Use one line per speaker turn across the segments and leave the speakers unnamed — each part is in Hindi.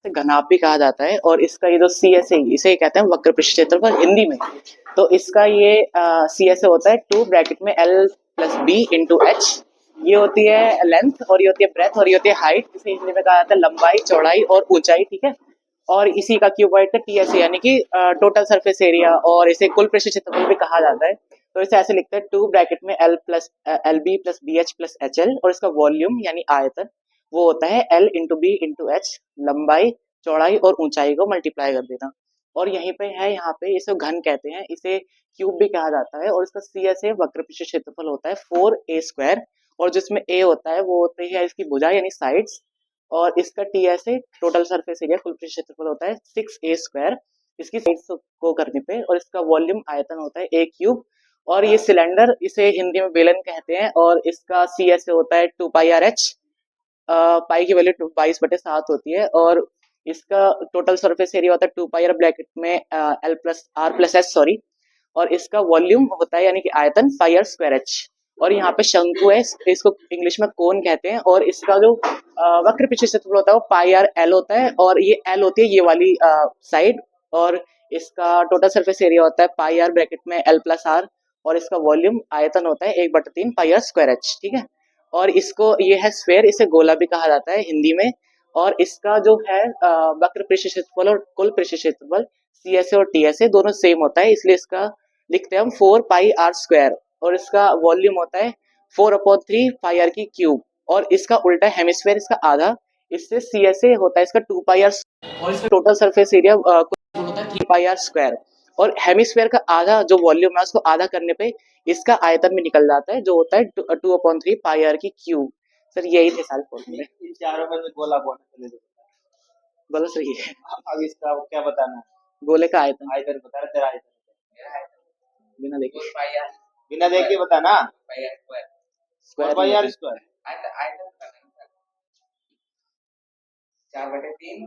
इसे घनाभ भी कहा जाता है और इसका ये जो सी एस ए इसे कहते हैं वक्र पृष्ठ क्षेत्रफल हिंदी में। तो इसका ये सी एस ए होता है 2 ब्रैकेट में L plus B into H. ये होती है लेंथ और ये होती है ब्रेथ और ये होती है हाइट। इसे हिंदी में कहा जाता है लंबाई, चौड़ाई और ऊंचाई, ठीक है। और इसी का क्यूबॉइड का टी एस ए यानी कि टोटल सरफेस एरिया, और इसे कुल पृष्ठ क्षेत्रफल भी कहा जाता है। तो इसे ऐसे लिखते हैं 2 ब्रैकेट में L plus L B plus B H plus H L, और इसका वॉल्यूम यानी आयतन वो होता है L into B into H, लंबाई, चौड़ाई और ऊंचाई को मल्टीप्लाई कर देना। और यहीं पे है, यहाँ पे इसे घन कहते हैं, इसे क्यूब भी कहा जाता है। और इसका सी एस ए वक्र पृष्ठ क्षेत्रफल होता है 4a², और जिसमें ए होता है वो होती है इसकी भुजा यानी साइड्स, और इसका T S A total surface area कुल पृष्ठ क्षेत्रफल होता है 6a² इसकी साइड्स को करने पे, और इसका वॉल्यूम आयतन होता है ए क्यूब। और ये सिलेंडर, इसे हिंदी में बेलन कहते हैं, और इसका सी एस ए होता है 2πr/h। पाई की वैल्यू 22/7 होती है, और इसका टोटल सरफेस एरिया होता है 2πr ब्रैकेट में L plus R plus S, sorry. और इसका वॉल्यूम होता है यानी कि आयतन πr²h। और यहाँ पे शंकु है, इसको इंग्लिश में कोन कहते हैं, और इसका जो वक्र पृष्ठ क्षेत्रफल होता है वो πr/l होता है, और ये l होती है ये वाली साइड। और इसका टोटल सरफेस एरिया होता है πr ब्रैकेट में एल प्लस आर, और इसका वॉल्यूम आयतन होता है 1/3 πr²h, ठीक है। और इसको, ये है स्फेयर, इसे गोला भी कहा जाता है हिंदी में। और इसका जो है वक्र पृष्ठ क्षेत्रफल और कुल पृष्ठ क्षेत्रफल सी एस ए और टी एस ए दोनों सेम होता है, इसलिए इसका लिखते हैं हम 4πr²। और इसका वॉल्यूम होता है 4/3 की क्यूब। और इसका उल्टा हेमिस्फेयर, इसका आधा, इससे सी एस ए होता है इसका 2πr, और इसका टोटल सरफेस एरिया होता है 3πr²। और हेमिस्फेयर का आधा जो वॉल्यूम है उसको आधा करने पे इसका आयतन भी निकल जाता है, जो होता है 2/3πr की क्यूब। सर यही थे सारे फॉर्मूले।
इन चारों में से गोला कौन है?
बोलो सही है।
अब इसका क्या बताना है?
गोले का आयतन
आयतन बता रहा, तेरा आयतन
बिना देखे,
बिना देखे बताना।
Square
square
4/3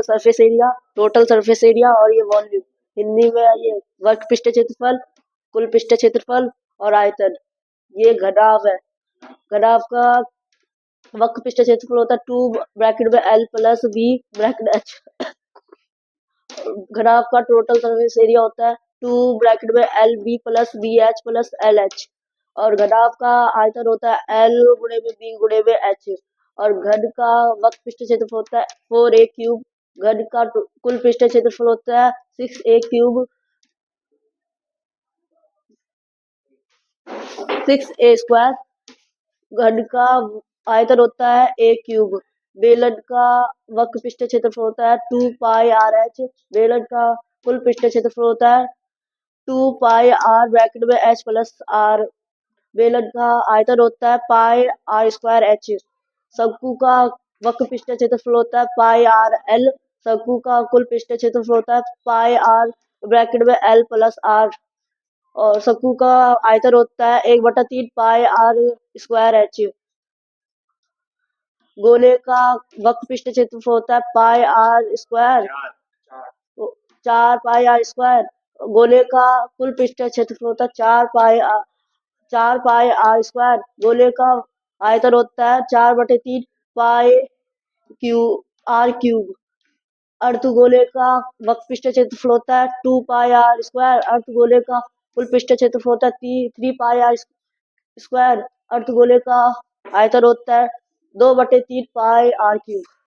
surface area, total surface area और ये वॉल्यूम। हिंदी में ये वर्ग पृष्ठ क्षेत्रफल, कुल पृष्ठ क्षेत्रफल और आयतन। ये घनाभ है। घनाभ का वक्र पृष्ठ क्षेत्रफल होता है 2 ब्रैकेट में L plus B bracket H. घनाभ का टोटल सरफेस एरिया होता है 2 ब्रैकेट में L B plus B H plus L H. और घनाभ का आयतन होता है एल गुणे में बी गुणे में एच। और घन का वक्र पृष्ठ क्षेत्रफल होता है 4a³। घन का कुल पृष्ठ क्षेत्रफल होता है 6a³, 6a²। घन का आयतन होता है a³। बेलन का वक्र पृष्ठ क्षेत्रफल होता है 2πr/h। बेलन का कुल पृष्ठ क्षेत्रफल होता है 2πr ब्रैकेट में h प्लस r। बेलन का आयतन होता है πr²h। शंकु का वक्र पृष्ठ क्षेत्रफल होता है πr/l। शंकु का कुल पृष्ठ क्षेत्रफल होता है πr ब्रैकेट में l प्लस r। और शंकु का आयतन होता है 1/3 πr²h। गोले का वक्र पृष्ठ क्षेत्रफल होता है πr², 4πr²। गोले का कुल पृष्ठ क्षेत्रफल होता है 4πr²। गोले का आयतन होता है 4/3 πr³। अर्धगोले का वक्र पृष्ठ क्षेत्रफल होता है 2πr²। अर्धगोले का कुल पृष्ठ क्षेत्रफल होता है 3πr²। अर्धगोले का आयतन होता है 2/3 πr³।